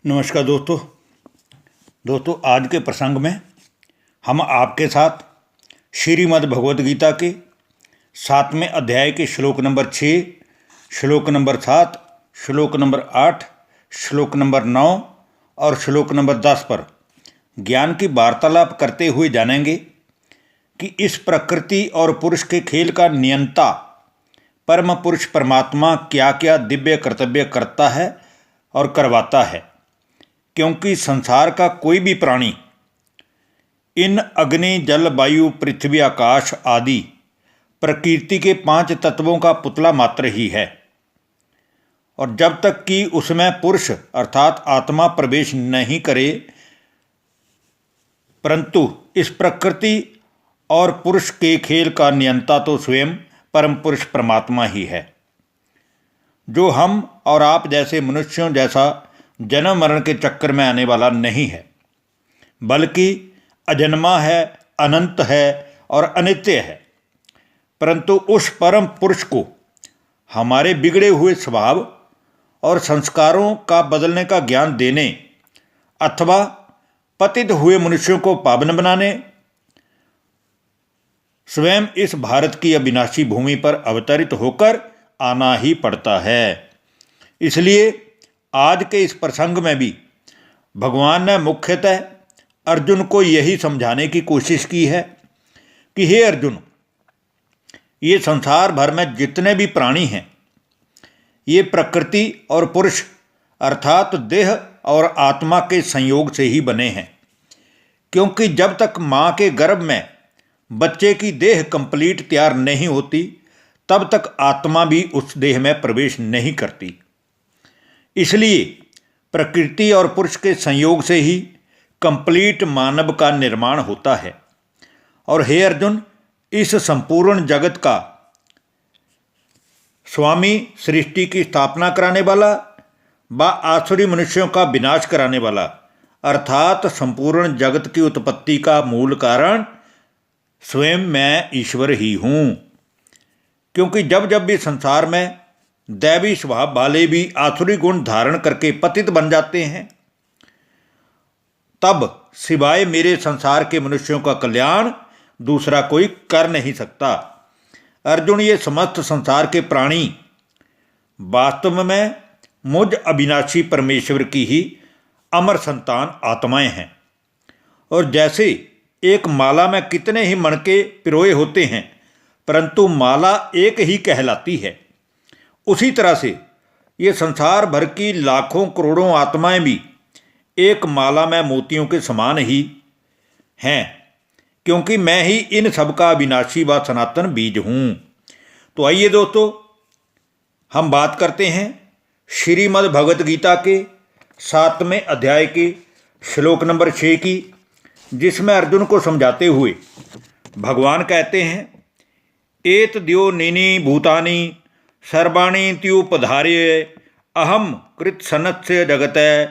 नमस्कार दोस्तों आज के प्रसंग में हम आपके साथ श्रीमद् भगवद गीता के 7वें अध्याय के श्लोक नंबर 6, श्लोक नंबर 7, श्लोक नंबर 8, श्लोक नंबर 9 और श्लोक नंबर 10 पर ज्ञान की वार्तालाप करते हुए जानेंगे कि इस प्रकृति और पुरुष के खेल का नियंता परम पुरुष परमात्मा क्या क्या दिव्य कर्तव्य करता है और करवाता है। क्योंकि संसार का कोई भी प्राणी इन अग्नि जल वायु पृथ्वी आकाश आदि प्रकृति के 5 तत्वों का पुतला मात्र ही है, और जब तक कि उसमें पुरुष अर्थात आत्मा प्रवेश नहीं करे, परंतु इस प्रकृति और पुरुष के खेल का नियंता तो स्वयं परम पुरुष परमात्मा ही है, जो हम और आप जैसे मनुष्यों जैसा जन्म मरण के चक्कर में आने वाला नहीं है, बल्कि अजन्मा है, अनंत है और अनित्य है। परंतु उस परम पुरुष को हमारे बिगड़े हुए स्वभाव और संस्कारों का बदलने का ज्ञान देने अथवा पतित हुए मनुष्यों को पावन बनाने स्वयं इस भारत की अविनाशी भूमि पर अवतरित होकर आना ही पड़ता है। इसलिए आज के इस प्रसंग में भी भगवान ने मुख्यतः अर्जुन को यही समझाने की कोशिश की है कि हे अर्जुन, ये संसार भर में जितने भी प्राणी हैं, ये प्रकृति और पुरुष अर्थात देह और आत्मा के संयोग से ही बने हैं। क्योंकि जब तक माँ के गर्भ में बच्चे की देह कंप्लीट तैयार नहीं होती, तब तक आत्मा भी उस देह में प्रवेश नहीं करती। इसलिए प्रकृति और पुरुष के संयोग से ही कंप्लीट मानव का निर्माण होता है। और हे अर्जुन, इस संपूर्ण जगत का स्वामी, सृष्टि की स्थापना कराने वाला व आसुरी मनुष्यों का विनाश कराने वाला अर्थात संपूर्ण जगत की उत्पत्ति का मूल कारण स्वयं मैं ईश्वर ही हूँ। क्योंकि जब जब भी संसार में दैवी स्वभाव वाले भी आसुरी गुण धारण करके पतित बन जाते हैं, तब सिवाय मेरे संसार के मनुष्यों का कल्याण दूसरा कोई कर नहीं सकता। अर्जुन, ये समस्त संसार के प्राणी वास्तव में मुझ अविनाशी परमेश्वर की ही अमर संतान आत्माएं हैं। और जैसे एक माला में कितने ही मणके पिरोए होते हैं, परंतु माला एक ही कहलाती है, उसी तरह से ये संसार भर की लाखों करोड़ों आत्माएं भी एक माला में मोतियों के समान ही हैं, क्योंकि मैं ही इन सब का अविनाशी व सनातन बीज हूँ। तो आइए दोस्तों, हम बात करते हैं श्रीमद् भगवद गीता के 7वें अध्याय के श्लोक नंबर 6 की, जिसमें अर्जुन को समझाते हुए भगवान कहते हैं, एत द्यो नीनि भूतानि सर्वाणि त्युपधार्य अहम कृत्सनस्य जगतै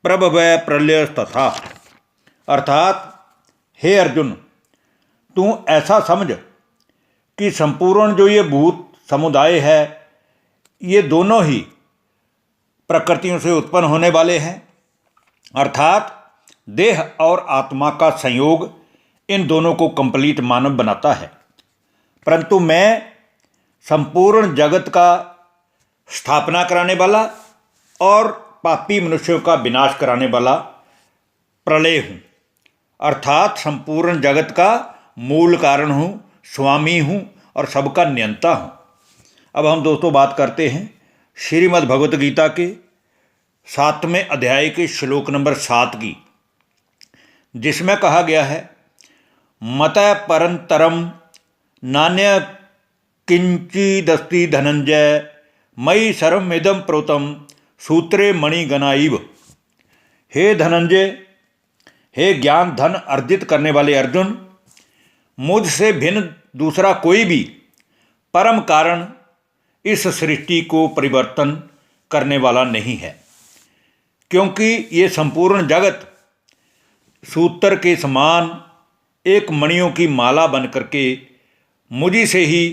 प्रभवै प्रलयस्तथा। अर्थात हे अर्जुन, तू ऐसा समझ कि संपूर्ण जो ये भूत समुदाय है, ये दोनों ही प्रकृतियों से उत्पन्न होने वाले हैं, अर्थात देह और आत्मा का संयोग इन दोनों को कंप्लीट मानव बनाता है। परंतु मैं संपूर्ण जगत का स्थापना कराने वाला और पापी मनुष्यों का विनाश कराने वाला प्रलय हूँ, अर्थात संपूर्ण जगत का मूल कारण हूँ, स्वामी हूँ और सबका नियंता हूँ। अब हम दोस्तों बात करते हैं श्रीमद् भगवद गीता के 7वें अध्याय के श्लोक नंबर 7 की, जिसमें कहा गया है, मतः परंतरम नान्य किंचिदस्ति धनंजय मयि सर्वमिदं प्रोतम सूत्रे मणिगणाइव। हे धनंजय, हे ज्ञान धन अर्जित करने वाले अर्जुन, मुझसे भिन्न दूसरा कोई भी परम कारण इस सृष्टि को परिवर्तन करने वाला नहीं है। क्योंकि ये संपूर्ण जगत सूत्र के समान एक मणियों की माला बन करके मुझी से ही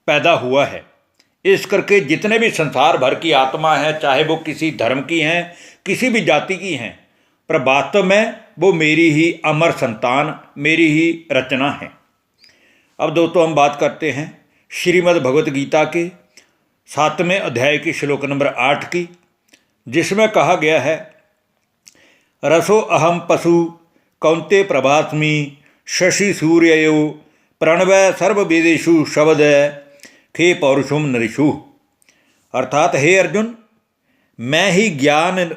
पैदा हुआ है। इस करके जितने भी संसार भर की आत्मा हैं, चाहे वो किसी धर्म की हैं, किसी भी जाति की हैं, पर वास्तव में वो मेरी ही अमर संतान, मेरी ही रचना है। अब दोस्तों हम बात करते हैं श्रीमद् भगवत गीता के 7वें अध्याय के श्लोक नंबर 8 की, जिसमें कहा गया है, रसो अहम पशु कौन्ते प्रभास्मि शशि सूर्ययो प्रणवय सर्ववेदेषु शब्द खे पौरुषुम नरिषु। अर्थात हे अर्जुन, मैं ही ज्ञान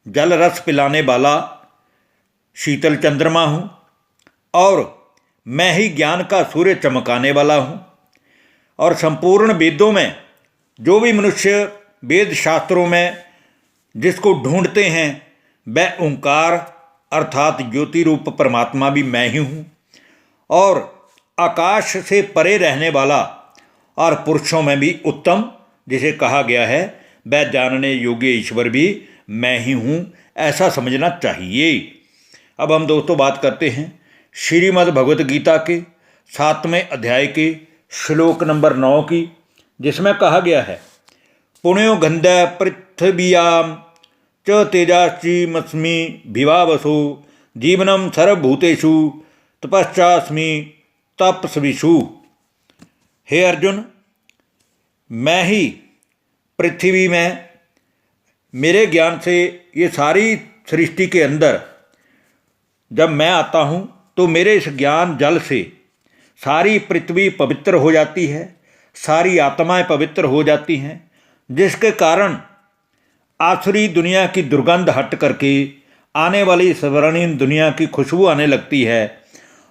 जल रस पिलाने वाला शीतल चंद्रमा हूँ, और मैं ही ज्ञान का सूर्य चमकाने वाला हूँ। और संपूर्ण वेदों में जो भी मनुष्य वेद शास्त्रों में जिसको ढूंढते हैं, वह ओंकार अर्थात ज्योति रूप परमात्मा भी मैं ही हूँ। और आकाश से परे रहने वाला और पुरुषों में भी उत्तम, जिसे कहा गया है, वह जानने योग्य ईश्वर भी मैं ही हूँ, ऐसा समझना चाहिए। अब हम दोस्तों बात करते हैं श्रीमद् भगवत गीता के 7वें अध्याय के श्लोक नंबर 9 की, जिसमें कहा गया है, पुण्यो गंध पृथ्व्याम च तेजाश्चिमस्मि भिवावसो जीवनम सर्वभूतेषु तपश्चास्मि तपस्विषु। हे अर्जुन, मैं ही पृथ्वी में, मेरे ज्ञान से ये सारी सृष्टि के अंदर जब मैं आता हूँ तो मेरे इस ज्ञान जल से सारी पृथ्वी पवित्र हो जाती है, सारी आत्माएं पवित्र हो जाती हैं, जिसके कारण आसुरी दुनिया की दुर्गंध हट करके आने वाली स्वर्णिम दुनिया की खुशबू आने लगती है।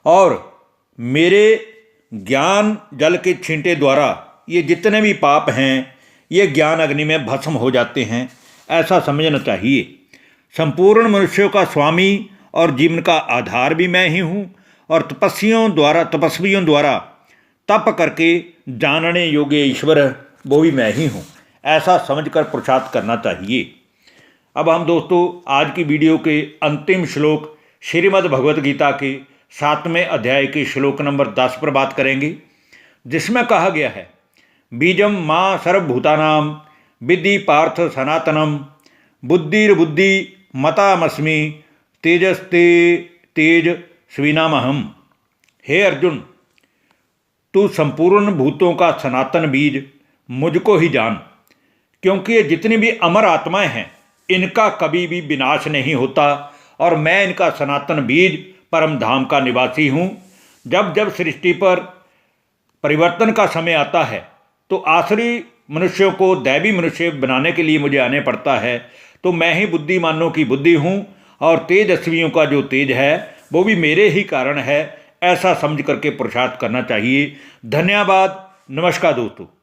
और मेरे ज्ञान जल के छींटे द्वारा ये जितने भी पाप हैं, ये ज्ञान अग्नि में भस्म हो जाते हैं, ऐसा समझना चाहिए। संपूर्ण मनुष्यों का स्वामी और जीवन का आधार भी मैं ही हूँ, और तपस्वियों द्वारा तप करके जानने योग्य ईश्वर वो भी मैं ही हूँ, ऐसा समझकर पुरुषार्थ करना चाहिए। अब हम दोस्तों आज की वीडियो के अंतिम श्लोक श्रीमद् भगवत गीता के 7वें अध्याय के श्लोक नंबर 10 पर बात करेंगे, जिसमें कहा गया है, बीजम माँ सर्वभूतानाम विद्धि पार्थ सनातनम बुद्धिर्बुद्धि मतामस्मि तेजस्ते तेज स्विनामहम। हे अर्जुन, तू संपूर्ण भूतों का सनातन बीज मुझको ही जान, क्योंकि ये जितनी भी अमर आत्माएं हैं, इनका कभी भी विनाश नहीं होता, और मैं इनका सनातन बीज परम धाम का निवासी हूँ। जब जब सृष्टि पर परिवर्तन का समय आता है तो आसुरी मनुष्यों को दैवी मनुष्य बनाने के लिए मुझे आने पड़ता है, तो मैं ही बुद्धिमानों की बुद्धि हूँ, और तेजस्वियों का जो तेज है वो भी मेरे ही कारण है, ऐसा समझ करके पुरुषार्थ करना चाहिए। धन्यवाद। नमस्कार दोस्तों।